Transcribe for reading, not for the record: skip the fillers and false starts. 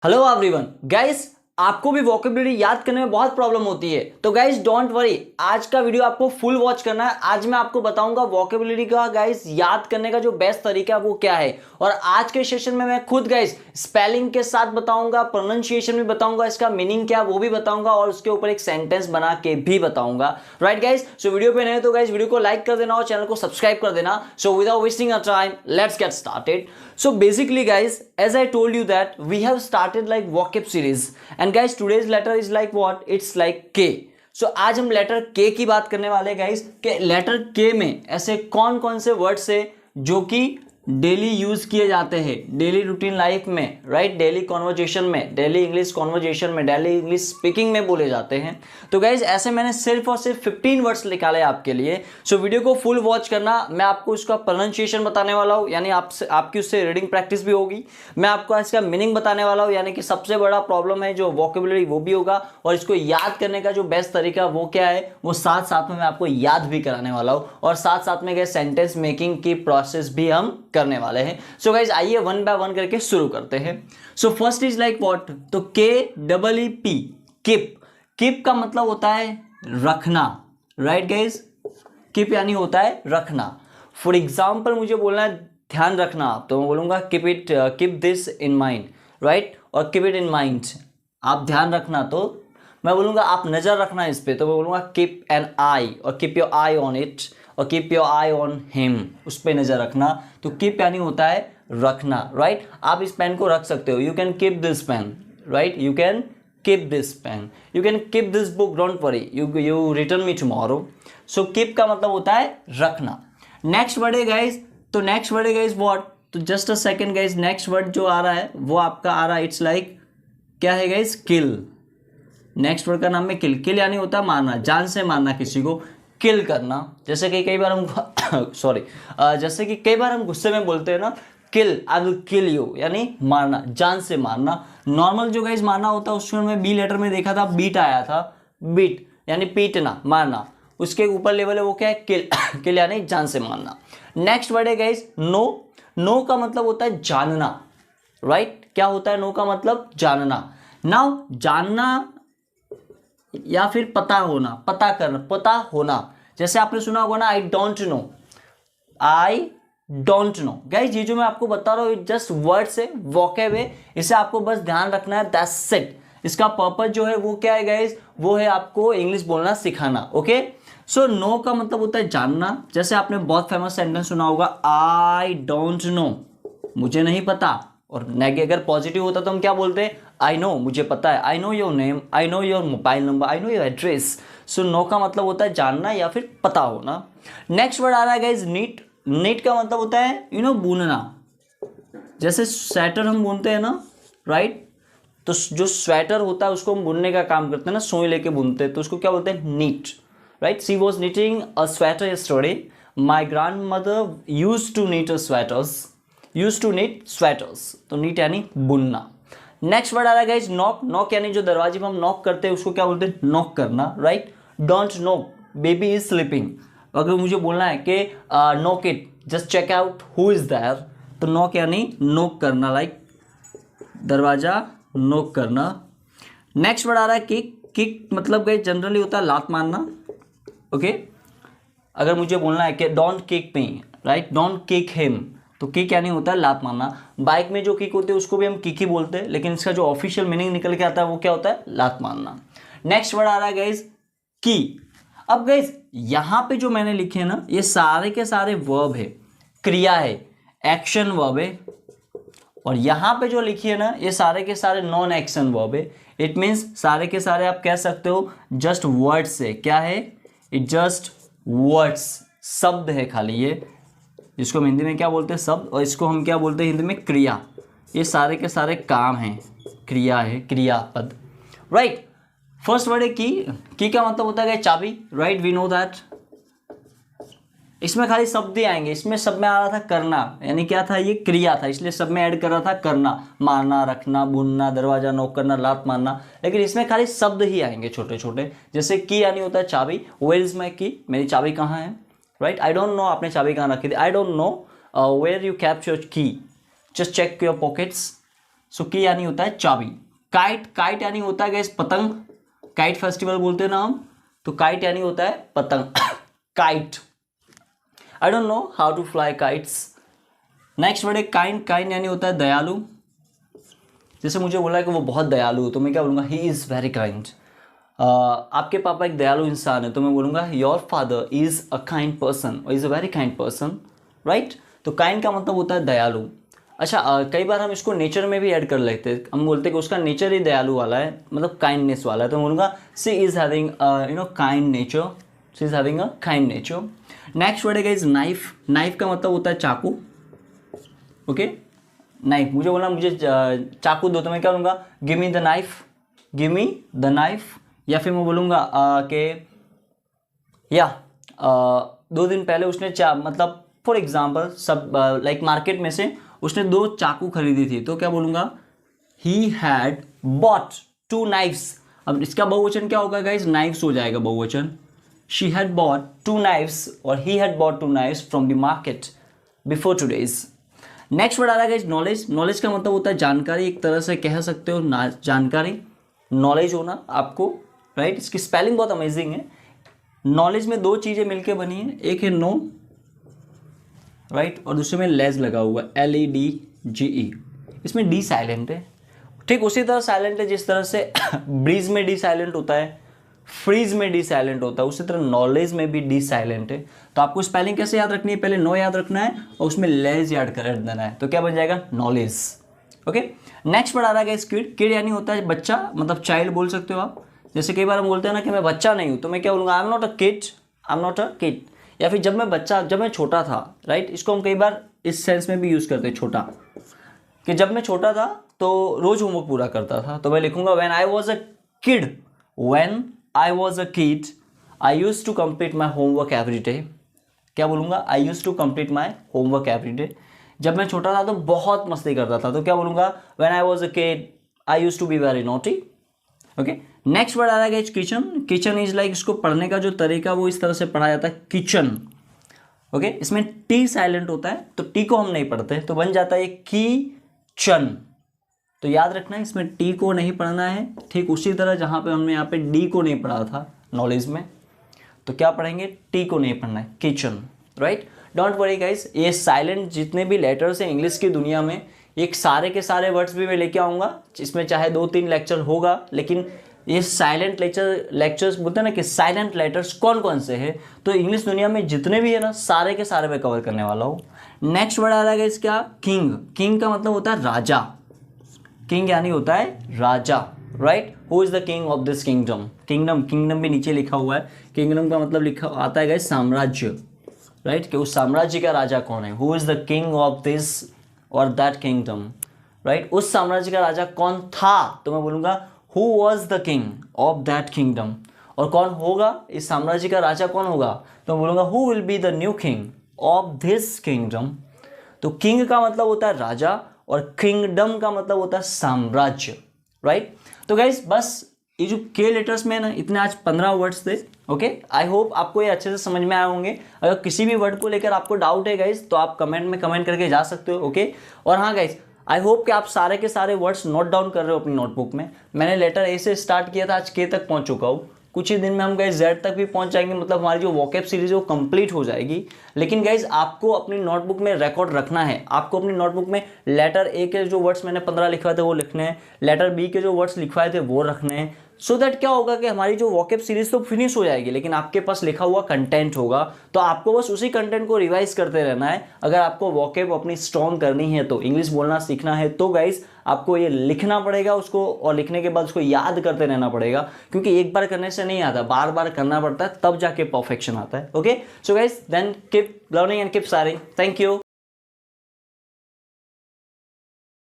Hello everyone guys, आपको भी vocabulary याद करने में बहुत प्रॉब्लम होती है तो गाइस डोंट वरी, आज का वीडियो आपको फुल वॉच करना है। आज मैं आपको बताऊंगा वोकेबुलरी का गाइस याद करने का जो बेस्ट तरीका है वो क्या है। और आज के सेशन में मैं खुद गाइस स्पेलिंग के साथ बताऊंगा, प्रोनाउंसिएशन भी बताऊंगा, इसका मीनिंग क्या वो भी बताऊंगा और उसके ऊपर एक सेंटेंस बना के भी बताऊंगा। राइट गाइस, सो वीडियो पे नए तो गाइस वीडियो को लाइक कर देना और चैनल को सब्सक्राइब कर देना। So without wasting a time let's get started. So basically guys, as I told you that we have started like vocab series and guys today's letter is like what? It's like K. So आज हम letter K की बात करने वाले हैं guys कि letter K में ऐसे कौन कौन से वर्ड्स है जो कि डेली यूज किए जाते हैं डेली रूटीन लाइफ में, राइट, डेली कॉन्वर्जेशन में, डेली इंग्लिश कॉन्वर्जेशन में, डेली इंग्लिश स्पीकिंग में बोले जाते हैं। तो गाइज ऐसे मैंने सिर्फ और सिर्फ 15 वर्ड्स निकाले आपके लिए। सो वीडियो को फुल वॉच करना। मैं आपको उसका प्रोनाउंसिएशन बताने वाला हूँ, यानी आपकी उससे रीडिंग प्रैक्टिस भी होगी। मैं आपको इसका मीनिंग बताने वाला हूँ, यानी कि सबसे बड़ा प्रॉब्लम है जो वोकेबुलरी वो भी होगा और इसको याद करने का जो बेस्ट तरीका वो क्या है वो साथ साथ में मैं आपको याद भी कराने वाला हूँ और साथ साथ में सेंटेंस मेकिंग की प्रोसेस भी हम करने वाले हैं। सो गाइज आइए वन बाय वन करके शुरू करते हैं। So first is like what, तो KEEP, कीप। कीप का मतलब होता है रखना, राइट गाइज। कीप यानी होता है रखना। फॉर एग्जाम्पल मुझे बोलना है ध्यान रखना आप, तो मैं बोलूंगा keep this in mind, right, और कीप इट इन माइंड। आप ध्यान रखना, तो मैं बोलूंगा आप नजर रखना इस पे, तो मैं बोलूंगा कीप एन आई और keep your eye on it और keep your eye on him, उस पर नजर रखना। तो कीप यानी होता है रखना, राइट। आप इस पेन को रख सकते हो, you can keep this pen, right, you can keep this pen, you can keep this book, don't worry, you return me tomorrow. So keep का मतलब होता है रखना। नेक्स्ट वर्ड है गाइज, तो नेक्स्ट वर्ड है गाइज व्हाट, तो just a second guys, next word जो आ रहा है वो आपका आ रहा है इट्स लाइक क्या है गाइज, किल। नेक्स्ट वर्ड का नाम है किल। किल यानी होता है मारना, जान से मारना किसी को, किल करना। जैसे कि कई बार हम सॉरी जैसे कि कई बार हम गुस्से में बोलते हैं ना, किल, आई विल किल यू, यानी मारना, जान से मारना। नॉर्मल जो गाइस मारना होता है उसमें मैं बी लेटर में देखा था बीट आया था, बीट यानी पीटना, मारना। उसके ऊपर लेवल है वो क्या है, किल किल यानी जान से मारना। नेक्स्ट वर्ड है गाइस नो। नो का मतलब होता है जानना, राइट। क्या होता है नो का मतलब, जानना। नाउ जानना या फिर पता होना, पता करना, पता होना। जैसे आपने सुना होगा ना, आई don't no, I don't no. Guys ये जो मैं आपको बता रहा हूँ जस्ट वर्ड्स है, वोकैब है, इसे आपको बस ध्यान रखना है, दैट्स इट। इसका पर्पस जो है वो क्या है गाइस, वो है आपको इंग्लिश बोलना सिखाना, ओके। सो नो का मतलब होता है जानना। जैसे आपने बहुत फेमस सेंटेंस सुना होगा, आई डोंट नो, मुझे नहीं पता। और नेगेटिव अगर पॉजिटिव होता तो हम क्या बोलते हैं, आई नो, मुझे पता है, I know your name, I know your mobile number, I know your address. So no का मतलब होता है जानना या फिर पता होना। नेक्स्ट वर्ड आ रहा है गाइज नीट। नीट का मतलब होता है बुनना। जैसे स्वेटर हम बुनते हैं ना, राइट, तो जो स्वेटर होता है उसको हम बुनने का काम करते हैं ना, सुई लेके बुनते हैं, तो उसको क्या बोलते हैं, knit, right. She was knitting a sweater yesterday. My grandmother used to knit sweaters. Used to knit sweaters, तो नीट यानी बुनना। नेक्स्ट वर्ड आ रहा है गाइज नॉक। नॉक यानी जो दरवाजे में हम नॉक करते हैं उसको क्या बोलते हैं, नॉक करना, right. Don't knock, baby is sleeping. अगर मुझे बोलना है कि knock it, just check out who is there, तो नॉक यानी नॉक करना, लाइक दरवाजा नॉक करना। नेक्स्ट वर्ड आ रहा है किक। किक मतलब गाइज जनरली होता है लात मारना, ओके। अगर मुझे बोलना है कि don't kick me, right, don't kick him, तो किक यानी होता है लात मारना। बाइक में जो किक होती है उसको भी हम किक ही बोलते हैं, लेकिन इसका जो ऑफिशियल मीनिंग निकल के आता है वो क्या होता है, लात मारना। नेक्स्ट वर्ड आ रहा है गाइज की। अब गाइज यहां पे जो मैंने लिखे हैं ना, ये सारे के सारे वर्ब है, क्रिया है, एक्शन वर्ब है। और यहां पे जो लिखी है ना, ये सारे के सारे नॉन एक्शन वर्ब है। इट मीन्स सारे के सारे आप कह सकते हो जस्ट वर्ड्स है। क्या है, इट जस्ट वर्ड्स, शब्द है खाली ये, जिसको हम हिंदी में क्या बोलते हैं, शब्द, और इसको हम क्या बोलते हैं हिंदी में, क्रिया। ये सारे के सारे काम हैं, क्रिया है, क्रियापद, राइट। फर्स्ट वर्ड है की का मतलब होता है चाबी, राइट, वी नो दैट। इसमें खाली शब्द ही आएंगे, इसमें सब में आ रहा था करना, यानी क्या था, ये क्रिया था, इसलिए सब में ऐड कर रहा था करना, मारना, रखना, बुनना, दरवाजा नॉक करना, लात मारना। लेकिन इसमें खाली शब्द ही आएंगे छोटे छोटे। जैसे की यानी होता है चाबी, वेयर इज माई की, मेरी चाबी कहाँ है, राइट। आई डोंट नो, आपने चाबी कहाँ रखी थी, I don't know where you kept your key, just check your pockets. So key यानी होता है चाबी। काइट, काइट यानी होता है गाइस पतंग, काइट फेस्टिवल बोलते हैं ना हम, तो काइट यानी होता है पतंग kite. I don't know how to fly kites. Next word है काइंड, काइंड यानी होता है दयालु। जैसे मुझे बोला कि वो बहुत दयालु है तो मैं क्या बोलूँगा, ही इज़ वेरी काइंड। आपके पापा एक दयालु इंसान है तो मैं बोलूँगा your father is a kind person, is a very kind person, right. तो काइंड का मतलब होता है दयालु। अच्छा, कई बार हम इसको नेचर में भी ऐड कर लेते हैं, हम बोलते हैं कि उसका नेचर ही दयालु वाला है, मतलब काइंडनेस वाला है, तो मैं बोलूँगा she is having kind nature, she is having a kind nature. Next word है गाइस नाइफ। नाइफ का मतलब होता है चाकू, ओके। नाइफ, मुझे बोला मुझे चाकू दो तो मैं क्या बोलूँगा, give me the knife, give me the knife. या फिर मैं बोलूँगा कि या 2 दिन पहले उसने मतलब फॉर एग्जाम्पल सब लाइक मार्केट में से उसने 2 चाकू खरीदी थी तो क्या बोलूँगा, ही हैड बॉट 2 नाइफ्स। अब इसका बहुवचन क्या होगा गाइज, नाइफ्स हो जाएगा बहुवचन। शी हैड बॉट 2 नाइफ्स और he had bought 2 knives from the market before 2 days। Next word आ रहा है गाइज नॉलेज। नॉलेज का मतलब होता है जानकारी, एक तरह से कह सकते हो जानकारी, नॉलेज होना आपको, राइट। इसकी स्पेलिंग बहुत अमेजिंग है। नॉलेज में 2 चीज़ें मिलकर बनी है, एक है नो, राइट, और दूसरे में लेज लगा हुआ है, LEDGE। इसमें डी साइलेंट है, ठीक उसी तरह साइलेंट है जिस तरह से ब्रीज में डी साइलेंट होता है, फ्रीज में डी साइलेंट होता है, उसी तरह नॉलेज में भी डी साइलेंट है। तो आपको स्पेलिंग कैसे याद रखनी है, पहले नो याद रखना है और उसमें लेज याद कर देना है, तो क्या बन जाएगा, नॉलेज, ओके। नेक्स्ट वर्ड आ रहा है किड। किड यानी होता है बच्चा, मतलब चाइल्ड बोल सकते हो आप। जैसे कई बार हम बोलते हैं ना कि मैं बच्चा नहीं हूँ, तो मैं क्या बोलूँगा, I am not a kid, I am not a kid. या फिर जब मैं छोटा था, राइट, इसको हम कई बार इस सेंस में भी यूज़ करते हैं, छोटा, कि जब मैं छोटा था तो रोज़ होमवर्क पूरा करता था, तो मैं लिखूंगा when I was a kid, when I was a kid I used to complete my homework every day. क्या बोलूँगा, I used to complete my homework every day. जब मैं छोटा था तो बहुत मस्ती करता था, तो क्या बोलूँगा, when I was a kid I used to be very naughty, okay. Next word आ रहा है किचन। किचन इज लाइक, इसको पढ़ने का जो तरीका वो इस तरह से पढ़ा जाता है, किचन, ओके। इसमें टी साइलेंट होता है तो टी को हम नहीं पढ़ते, तो बन जाता है की चन। तो याद रखना है इसमें टी को नहीं पढ़ना है, ठीक उसी तरह जहाँ पे हमने यहाँ पे डी को नहीं पढ़ा था नॉलेज में, तो क्या पढ़ेंगे, टी को नहीं पढ़ना है, kitchen, right. Don't worry guys, ये साइलेंट जितने भी लेटर्स हैं इंग्लिश की दुनिया में, एक सारे के सारे वर्ड्स भी मैं लेके आऊँगा, इसमें चाहे 2-3 लेक्चर होगा, लेकिन ये साइलेंट लेक्चर्स बोलते हैं ना कि साइलेंट लेटर्स कौन कौन से हैं, तो इंग्लिश दुनिया में जितने भी है ना सारे के सारे मैं कवर करने वाला हूँ। नेक्स्ट वर्ड आ रहा है इसका किंग। किंग का मतलब होता है राजा, किंग यानी होता है राजा, right. Who is the king of this kingdom. Kingdom, kingdom भी नीचे लिखा हुआ है, किंगडम का मतलब लिखा आता है गाइस साम्राज्य, राइट, कि उस साम्राज्य का राजा कौन है, who is the king of this और दैट किंगडम, राइट। उस साम्राज्य का राजा कौन था, तो मैं बोलूँगा who was the king of that kingdom. और कौन होगा, इस साम्राज्य का राजा कौन होगा, तो मैं बोलूँगा who will be the new king of this kingdom. तो किंग का मतलब होता है राजा और किंगडम का मतलब होता है साम्राज्य, राइट। तो गाइस बस ये जो के लेटर्स में ना इतने आज 15 वर्ड्स थे, ओके। आई होप आपको ये अच्छे से समझ में आए होंगे। अगर किसी भी वर्ड को लेकर आपको डाउट है गाइस तो आप कमेंट में कमेंट करके जा सकते हो, ओके। और हाँ गाइस, आई होप कि आप सारे के सारे वर्ड्स नोट डाउन कर रहे हो अपनी नोटबुक में। मैंने लेटर ए से स्टार्ट किया था, आज के तक पहुंच चुका हूँ। कुछ ही दिन में हम गाइस जेड तक भी पहुंच जाएंगे, मतलब हमारी जो वोकैब सीरीज है वो कंप्लीट हो जाएगी। लेकिन गाइस आपको अपनी नोटबुक में रिकॉर्ड रखना है, आपको अपनी नोटबुक में लेटर ए के जो वर्ड्स मैंने 15 लिखवाए थे वो लिखने हैं, लेटर बी के जो वर्ड्स लिखवाए थे वो रखने हैं। सो दैट क्या होगा कि हमारी जो वोकैब सीरीज तो फिनिश हो जाएगी, लेकिन आपके पास लिखा हुआ कंटेंट होगा, तो आपको बस उसी कंटेंट को रिवाइज करते रहना है। अगर आपको वोकैब अपनी स्ट्रॉन्ग करनी है, तो इंग्लिश बोलना सीखना है, तो गाइस आपको ये लिखना पड़ेगा उसको, और लिखने के बाद उसको याद करते रहना पड़ेगा, क्योंकि एक बार करने से नहीं आता, बार बार करना पड़ता है, तब जाके परफेक्शन आता है, okay. So guys then keep learning and keep sharing. Thank you.